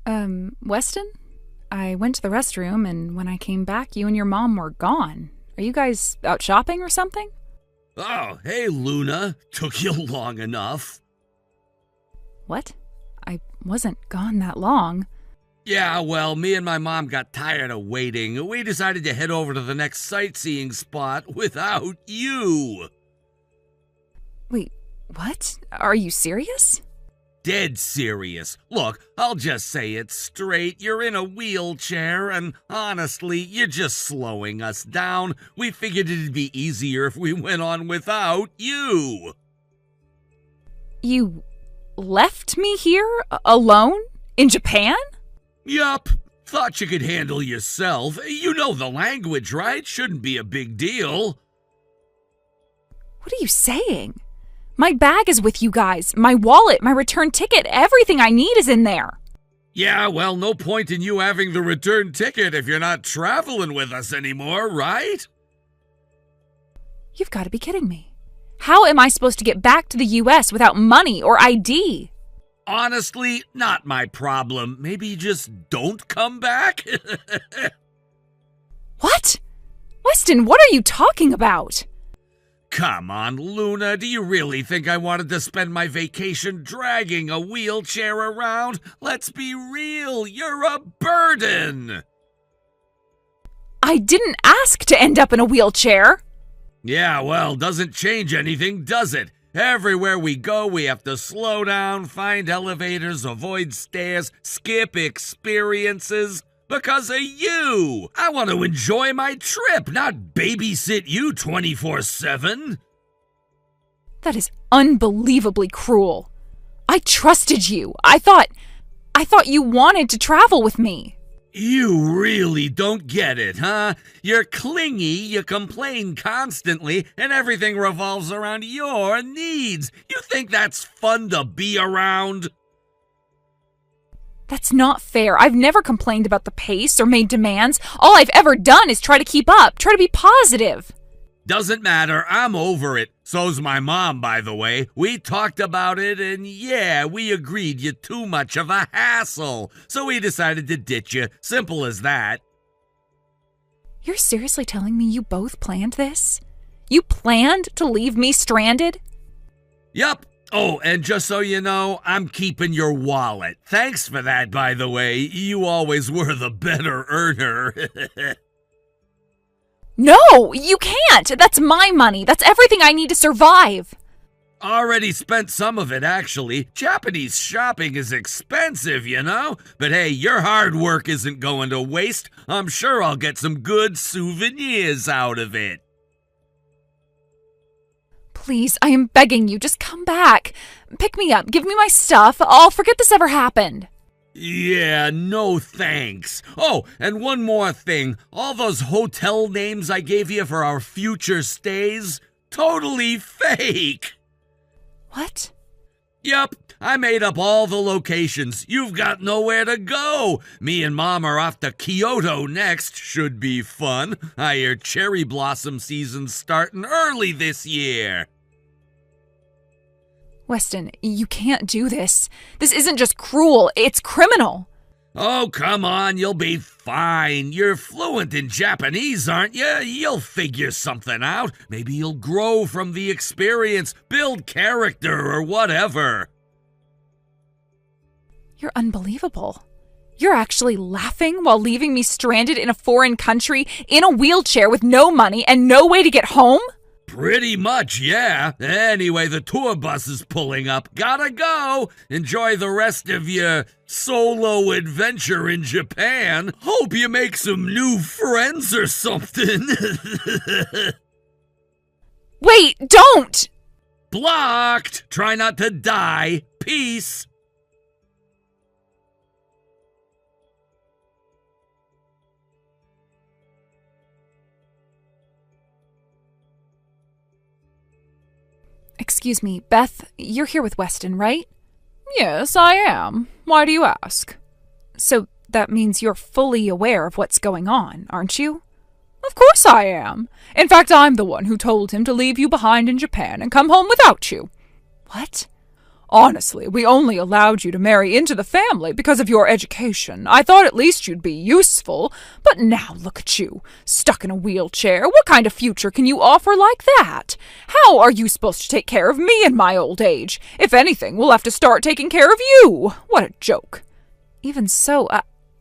Weston? I went to the restroom, and when I came back, you and your mom were gone. Are you guys out shopping or something? Oh, hey, Luna. Took you long enough. What? I wasn't gone that long. Yeah, well, me and my mom got tired of waiting. We decided to head over to the next sightseeing spot without you. Wait, what? Are you serious? Dead serious. Look, I'll just say it straight. You're in a wheelchair, and honestly, you're just slowing us down. We figured it'd be easier if we went on without you. You left me here alone? In Japan? Yup. Thought you could handle yourself. You know the language, right? Shouldn't be a big deal. What are you saying? My bag is with you guys. My wallet, my return ticket, everything I need is in there. Yeah, well, no point in you having the return ticket if you're not traveling with us anymore, right? You've got to be kidding me. How am I supposed to get back to the US without money or ID? Honestly, not my problem. Maybe just don't come back? What? Weston, what are you talking about? Come on, Luna, do you really think I wanted to spend my vacation dragging a wheelchair around? Let's be real, you're a burden! I didn't ask to end up in a wheelchair. Yeah, well, doesn't change anything, does it? Everywhere we go, we have to slow down, find elevators, avoid stairs, skip experiences. Because of you! I want to enjoy my trip, not babysit you 24/7. That is unbelievably cruel. I trusted you. I thought you wanted to travel with me. You really don't get it, huh? You're clingy, you complain constantly, and everything revolves around your needs. You think that's fun to be around? That's not fair. I've never complained about the pace or made demands. All I've ever done is try to keep up, try to be positive. Doesn't matter, I'm over it. So's my mom, by the way. We talked about it, and yeah, we agreed you're too much of a hassle. So we decided to ditch you. Simple as that. You're seriously telling me you both planned this? You planned to leave me stranded? Yup. Oh, and just so you know, I'm keeping your wallet. Thanks for that, by the way. You always were the better earner. No, you can't. That's my money. That's everything I need to survive. Already spent some of it, actually. Japanese shopping is expensive, you know? But hey, your hard work isn't going to waste. I'm sure I'll get some good souvenirs out of it. Please, I am begging you, just come back. Pick me up, give me my stuff. I'll forget this ever happened. Yeah, no thanks. Oh, and one more thing. All those hotel names I gave you for our future stays, totally fake. What? Yep, I made up all the locations. You've got nowhere to go. Me and Mom are off to Kyoto next. Should be fun. I hear cherry blossom season's starting early this year. Weston, you can't do this. This isn't just cruel, it's criminal. Oh, come on, you'll be fine. You're fluent in Japanese, aren't you? You'll figure something out. Maybe you'll grow from the experience, build character, or whatever. You're unbelievable. You're actually laughing while leaving me stranded in a foreign country, in a wheelchair with no money and no way to get home? Pretty much, yeah. Anyway, the tour bus is pulling up. Gotta go. Enjoy the rest of your solo adventure in Japan. Hope you make some new friends or something. Wait, don't! Blocked. Try not to die. Peace. Excuse me, Beth, you're here with Weston, right? Yes, I am. Why do you ask? So that means you're fully aware of what's going on, aren't you? Of course I am. In fact, I'm the one who told him to leave you behind in Japan and come home without you. What? Honestly, we only allowed you to marry into the family because of your education. I thought at least you'd be useful. But now look at you, stuck in a wheelchair. What kind of future can you offer like that? How are you supposed to take care of me in my old age? If anything, we'll have to start taking care of you. What a joke. Even so,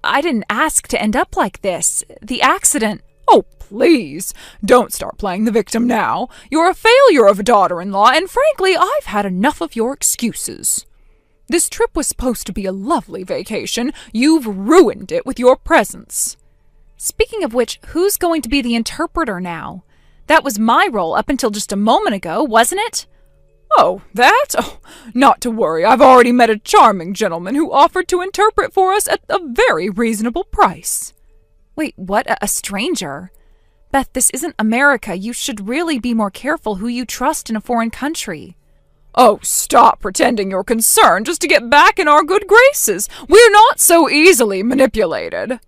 I didn't ask to end up like this. The accident... Oh, please, don't start playing the victim now. You're a failure of a daughter-in-law, and frankly, I've had enough of your excuses. This trip was supposed to be a lovely vacation. You've ruined it with your presence. Speaking of which, who's going to be the interpreter now? That was my role up until just a moment ago, wasn't it? Oh, that? Oh, not to worry. I've already met a charming gentleman who offered to interpret for us at a very reasonable price. Wait, what? A stranger? Beth, this isn't America. You should really be more careful who you trust in a foreign country. Oh, stop pretending you're concerned just to get back in our good graces. We're not so easily manipulated.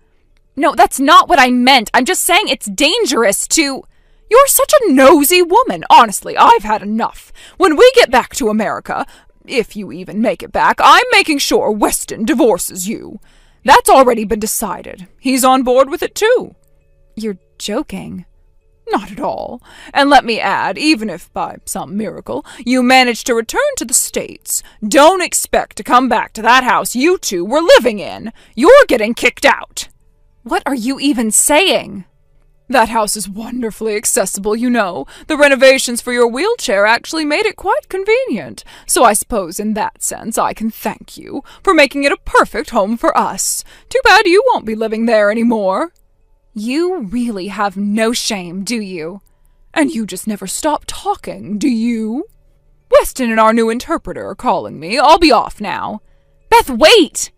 No, that's not what I meant. I'm just saying it's dangerous to... You're such a nosy woman. Honestly, I've had enough. When we get back to America, if you even make it back, I'm making sure Weston divorces you. That's already been decided. He's on board with it, too. You're joking. Not at all. And let me add, even if by some miracle you manage to return to the States, don't expect to come back to that house you two were living in. You're getting kicked out. What are you even saying? That house is wonderfully accessible, you know. The renovations for your wheelchair actually made it quite convenient. So I suppose in that sense I can thank you for making it a perfect home for us. Too bad you won't be living there anymore. You really have no shame, do you? And you just never stop talking, do you? Weston and our new interpreter are calling me. I'll be off now. Beth, wait!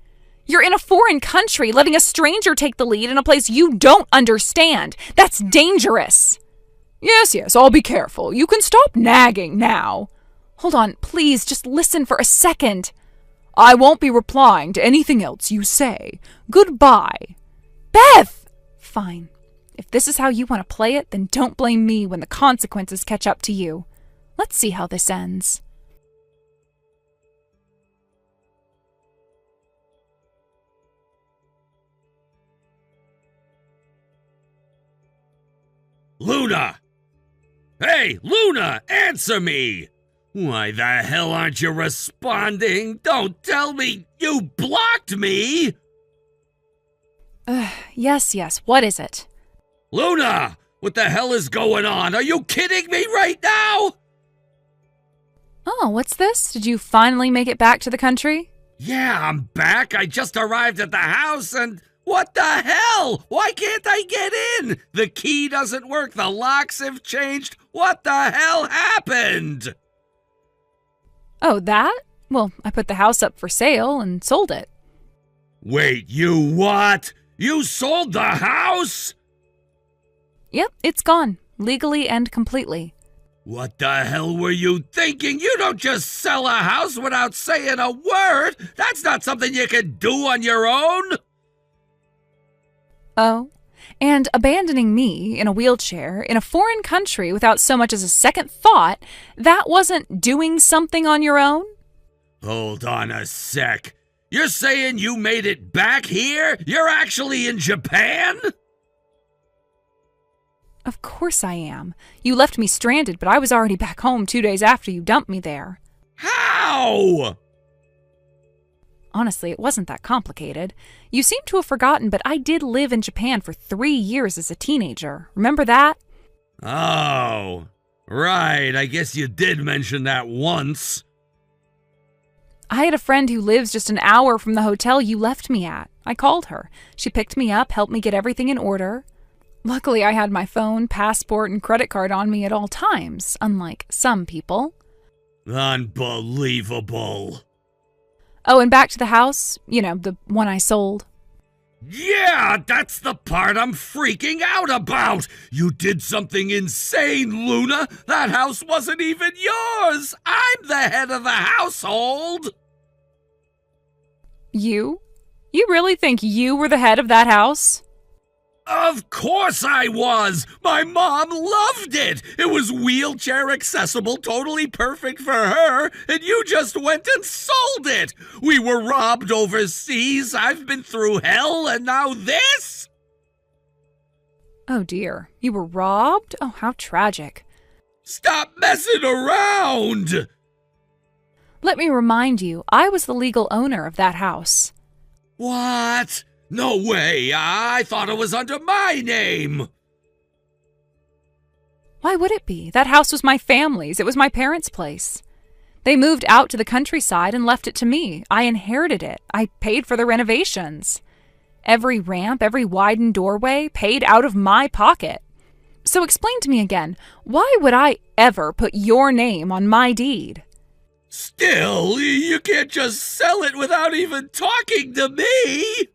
You're in a foreign country, letting a stranger take the lead in a place you don't understand. That's dangerous. Yes, I'll be careful. You can stop nagging now. Hold on, please, just listen for a second. I won't be replying to anything else you say. Goodbye. Beth! Fine. If this is how you want to play it, then don't blame me when the consequences catch up to you. Let's see how this ends. Luna! Hey, Luna, answer me! Why the hell aren't you responding? Don't tell me you blocked me! Yes, what is it? Luna! What the hell is going on? Are you kidding me right now? Oh, what's this? Did you finally make it back to the country? Yeah, I'm back. I just arrived at the house and... What the hell? Why can't I get in? The key doesn't work. The locks have changed. What the hell happened? Oh, that? Well, I put the house up for sale and sold it. Wait, you what? You sold the house? Yep, it's gone. Legally and completely. What the hell were you thinking? You don't just sell a house without saying a word. That's not something you can do on your own. Oh, and abandoning me in a wheelchair in a foreign country without so much as a second thought, that wasn't doing something on your own? Hold on a sec. You're saying you made it back here? You're actually in Japan? Of course I am. You left me stranded, but I was already back home 2 days after you dumped me there. How? Honestly, it wasn't that complicated. You seem to have forgotten, but I did live in Japan for 3 years as a teenager. Remember that? Oh, right. I guess you did mention that once. I had a friend who lives just an hour from the hotel you left me at. I called her. She picked me up, helped me get everything in order. Luckily, I had my phone, passport, and credit card on me at all times, unlike some people. Unbelievable. Oh, and back to the house, the one I sold. Yeah, that's the part I'm freaking out about. You did something insane, Luna. That house wasn't even yours. I'm the head of the household. You? You really think you were the head of that house? Of course I was! My mom loved it! It was wheelchair accessible, totally perfect for her, and you just went and sold it! We were robbed overseas, I've been through hell, and now this? Oh dear, you were robbed? Oh, how tragic. Stop messing around! Let me remind you, I was the legal owner of that house. What? No way! I thought it was under my name! Why would it be? That house was my family's. It was my parents' place. They moved out to the countryside and left it to me. I inherited it. I paid for the renovations. Every ramp, every widened doorway, paid out of my pocket. So explain to me again, why would I ever put your name on my deed? Still, you can't just sell it without even talking to me!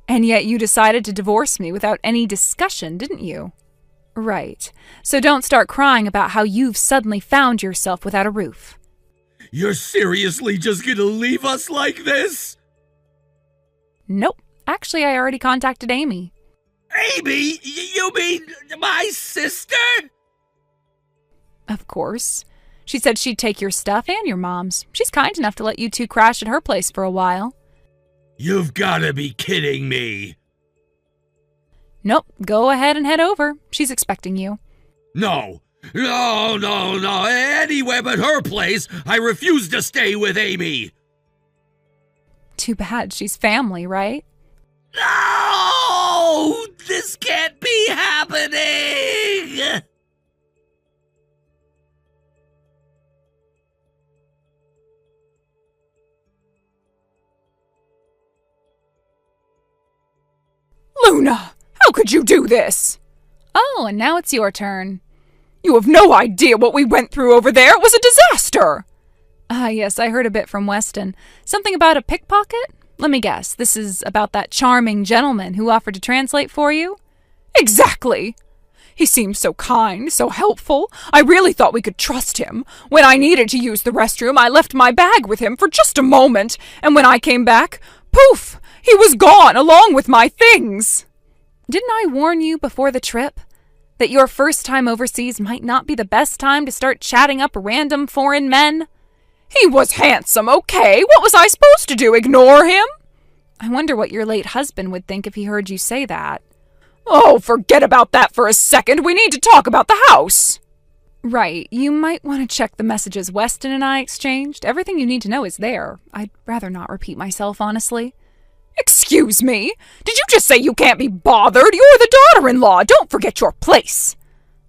And yet you decided to divorce me without any discussion, didn't you? Right. So don't start crying about how you've suddenly found yourself without a roof. You're seriously just gonna leave us like this? Nope. Actually, I already contacted Amy. Amy? You mean my sister? Of course. She said she'd take your stuff and your mom's. She's kind enough to let you two crash at her place for a while. You've gotta be kidding me. Nope. Go ahead and head over. She's expecting you. No. Anywhere but her place. I refuse to stay with Amy. Too bad. She's family, right? No! This can't be happening! Luna! How could you do this? Oh, and now it's your turn. You have no idea what we went through over there. It was a disaster! Yes, I heard a bit from Weston. Something about a pickpocket? Let me guess, this is about that charming gentleman who offered to translate for you? Exactly! He seemed so kind, so helpful. I really thought we could trust him. When I needed to use the restroom, I left my bag with him for just a moment, and when I came back, poof! He was gone along with my things! Didn't I warn you before the trip that your first time overseas might not be the best time to start chatting up random foreign men? He was handsome, okay. What was I supposed to do, ignore him? I wonder what your late husband would think if he heard you say that. Oh, forget about that for a second. We need to talk about the house. Right. You might want to check the messages Weston and I exchanged. Everything you need to know is there. I'd rather not repeat myself, honestly. Excuse me? Did you just say you can't be bothered? You're the daughter-in-law. Don't forget your place.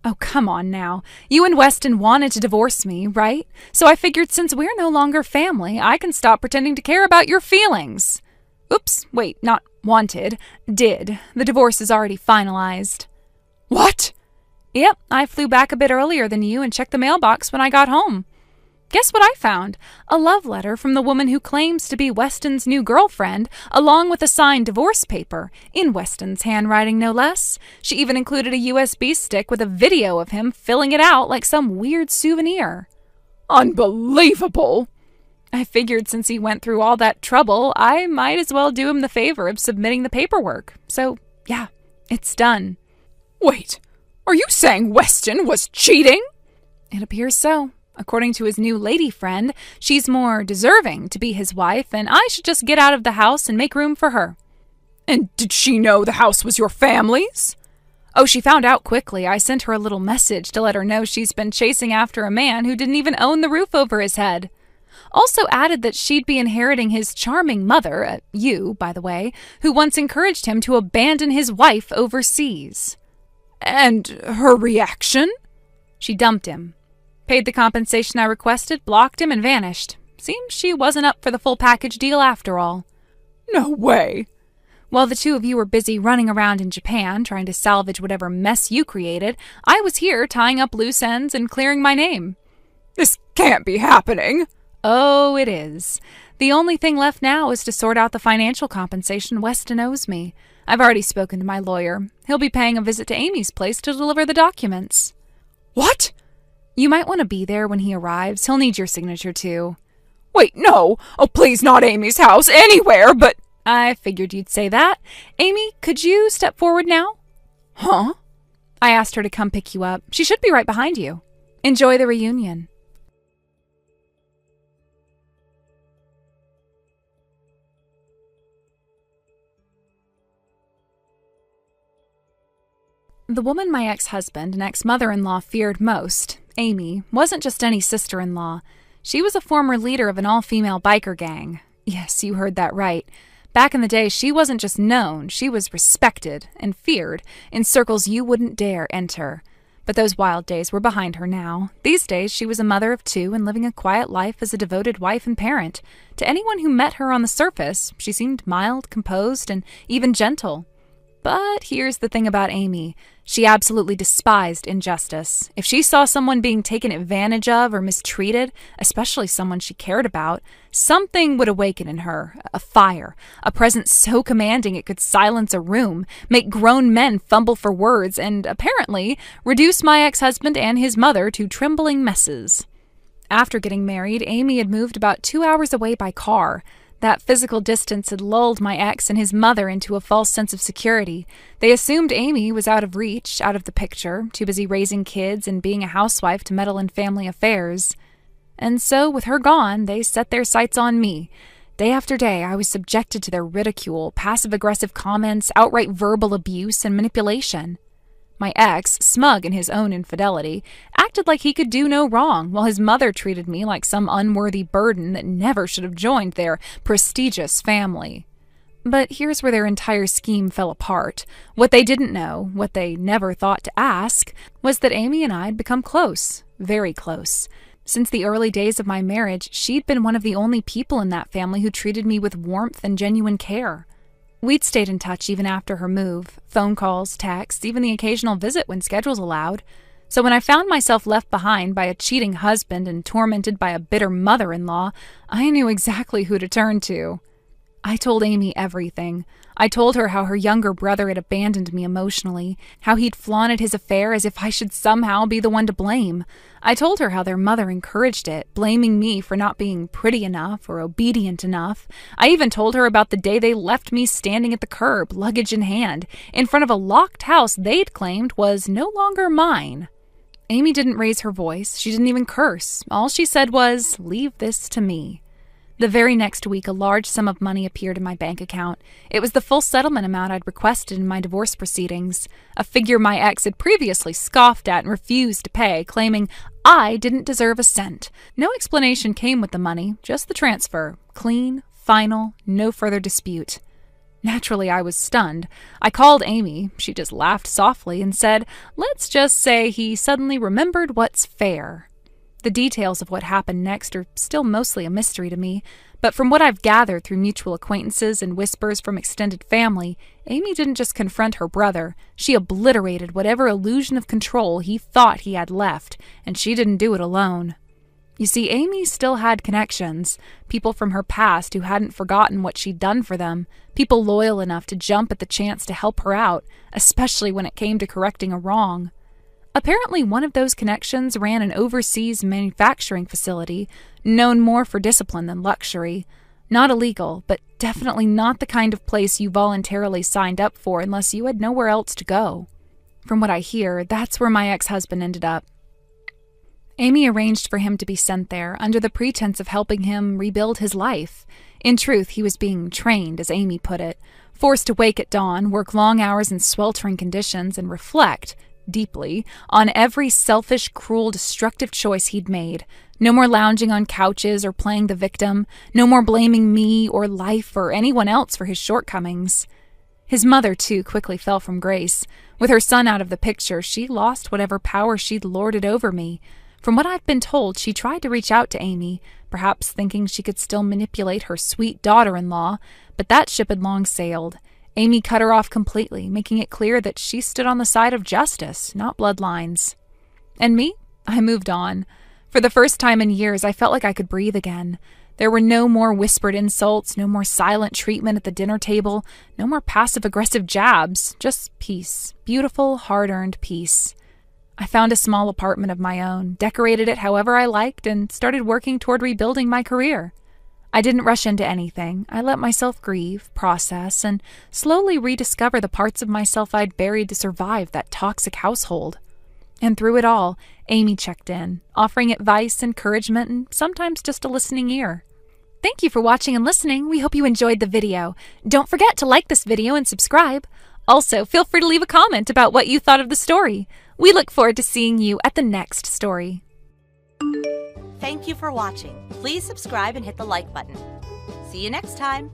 Oh, come on now. You and Weston wanted to divorce me, right? So I figured since we're no longer family, I can stop pretending to care about your feelings. Oops, wait, not wanted. Did. The divorce is already finalized. What? Yep, I flew back a bit earlier than you and checked the mailbox when I got home. Guess what I found? A love letter from the woman who claims to be Weston's new girlfriend, along with a signed divorce paper, in Weston's handwriting no less. She even included a USB stick with a video of him filling it out like some weird souvenir. Unbelievable! I figured since he went through all that trouble, I might as well do him the favor of submitting the paperwork. So, yeah, it's done. Wait, are you saying Weston was cheating? It appears so. According to his new lady friend, she's more deserving to be his wife, and I should just get out of the house and make room for her. And did she know the house was your family's? Oh, she found out quickly. I sent her a little message to let her know she's been chasing after a man who didn't even own the roof over his head. Also added that she'd be inheriting his charming mother, you, by the way, who once encouraged him to abandon his wife overseas. And her reaction? She dumped him. Paid the compensation I requested, blocked him, and vanished. Seems she wasn't up for the full package deal after all. No way. While the two of you were busy running around in Japan, trying to salvage whatever mess you created, I was here tying up loose ends and clearing my name. This can't be happening. Oh, it is. The only thing left now is to sort out the financial compensation Weston owes me. I've already spoken to my lawyer. He'll be paying a visit to Amy's place to deliver the documents. What? You might want to be there when he arrives. He'll need your signature, too. Wait, no. Oh, please, not Amy's house. Anywhere, but I figured you'd say that. Amy, could you step forward now? Huh? I asked her to come pick you up. She should be right behind you. Enjoy the reunion. The woman my ex-husband and ex-mother-in-law feared most, Amy, wasn't just any sister-in-law. She was a former leader of an all-female biker gang. Yes, you heard that right. Back in the day, she wasn't just known, she was respected and feared in circles you wouldn't dare enter. But those wild days were behind her now. These days, she was a mother of two and living a quiet life as a devoted wife and parent. To anyone who met her on the surface, she seemed mild, composed, and even gentle. But here's the thing about Amy. She absolutely despised injustice. If she saw someone being taken advantage of or mistreated, especially someone she cared about, something would awaken in her, a fire, a presence so commanding it could silence a room, make grown men fumble for words, and apparently reduce my ex-husband and his mother to trembling messes. After getting married, Amy had moved about 2 hours away by car. That physical distance had lulled my ex and his mother into a false sense of security. They assumed Amy was out of reach, out of the picture, too busy raising kids and being a housewife to meddle in family affairs. And so, with her gone, they set their sights on me. Day after day, I was subjected to their ridicule, passive-aggressive comments, outright verbal abuse, and manipulation. My ex, smug in his own infidelity, acted like he could do no wrong, while his mother treated me like some unworthy burden that never should have joined their prestigious family. But here's where their entire scheme fell apart. What they didn't know, what they never thought to ask, was that Amy and I had become close, very close. Since the early days of my marriage, she'd been one of the only people in that family who treated me with warmth and genuine care. We'd stayed in touch even after her move, phone calls, texts, even the occasional visit when schedules allowed. So when I found myself left behind by a cheating husband and tormented by a bitter mother-in-law, I knew exactly who to turn to. I told Amy everything. I told her how her younger brother had abandoned me emotionally, how he'd flaunted his affair as if I should somehow be the one to blame. I told her how their mother encouraged it, blaming me for not being pretty enough or obedient enough. I even told her about the day they left me standing at the curb, luggage in hand, in front of a locked house they'd claimed was no longer mine. Amy didn't raise her voice. She didn't even curse. All she said was, "Leave this to me." The very next week, a large sum of money appeared in my bank account. It was the full settlement amount I'd requested in my divorce proceedings, a figure my ex had previously scoffed at and refused to pay, claiming I didn't deserve a cent. No explanation came with the money, just the transfer. Clean, final, no further dispute. Naturally, I was stunned. I called Amy. She just laughed softly and said, "Let's just say he suddenly remembered what's fair." The details of what happened next are still mostly a mystery to me, but from what I've gathered through mutual acquaintances and whispers from extended family, Amy didn't just confront her brother, she obliterated whatever illusion of control he thought he had left, and she didn't do it alone. You see, Amy still had connections, people from her past who hadn't forgotten what she'd done for them, people loyal enough to jump at the chance to help her out, especially when it came to correcting a wrong. Apparently, one of those connections ran an overseas manufacturing facility, known more for discipline than luxury. Not illegal, but definitely not the kind of place you voluntarily signed up for unless you had nowhere else to go. From what I hear, that's where my ex-husband ended up. Amy arranged for him to be sent there under the pretense of helping him rebuild his life. In truth, he was being trained, as Amy put it, forced to wake at dawn, work long hours in sweltering conditions, and reflect deeply on every selfish, cruel, destructive choice he'd made. No more lounging on couches or playing the victim. No more blaming me or life or anyone else for his shortcomings. His mother, too, quickly fell from grace. With her son out of the picture, she lost whatever power she'd lorded over me. From what I've been told, she tried to reach out to Amy, perhaps thinking she could still manipulate her sweet daughter-in-law, but that ship had long sailed. Amy cut her off completely, making it clear that she stood on the side of justice, not bloodlines. And me? I moved on. For the first time in years, I felt like I could breathe again. There were no more whispered insults, no more silent treatment at the dinner table, no more passive-aggressive jabs, just peace, beautiful, hard-earned peace. I found a small apartment of my own, decorated it however I liked, and started working toward rebuilding my career. I didn't rush into anything. I let myself grieve, process, and slowly rediscover the parts of myself I'd buried to survive that toxic household. And through it all, Amy checked in, offering advice, encouragement, and sometimes just a listening ear. Thank you for watching and listening. We hope you enjoyed the video. Don't forget to like this video and subscribe. Also, feel free to leave a comment about what you thought of the story. We look forward to seeing you at the next story. Thank you for watching. Please subscribe and hit the like button. See you next time.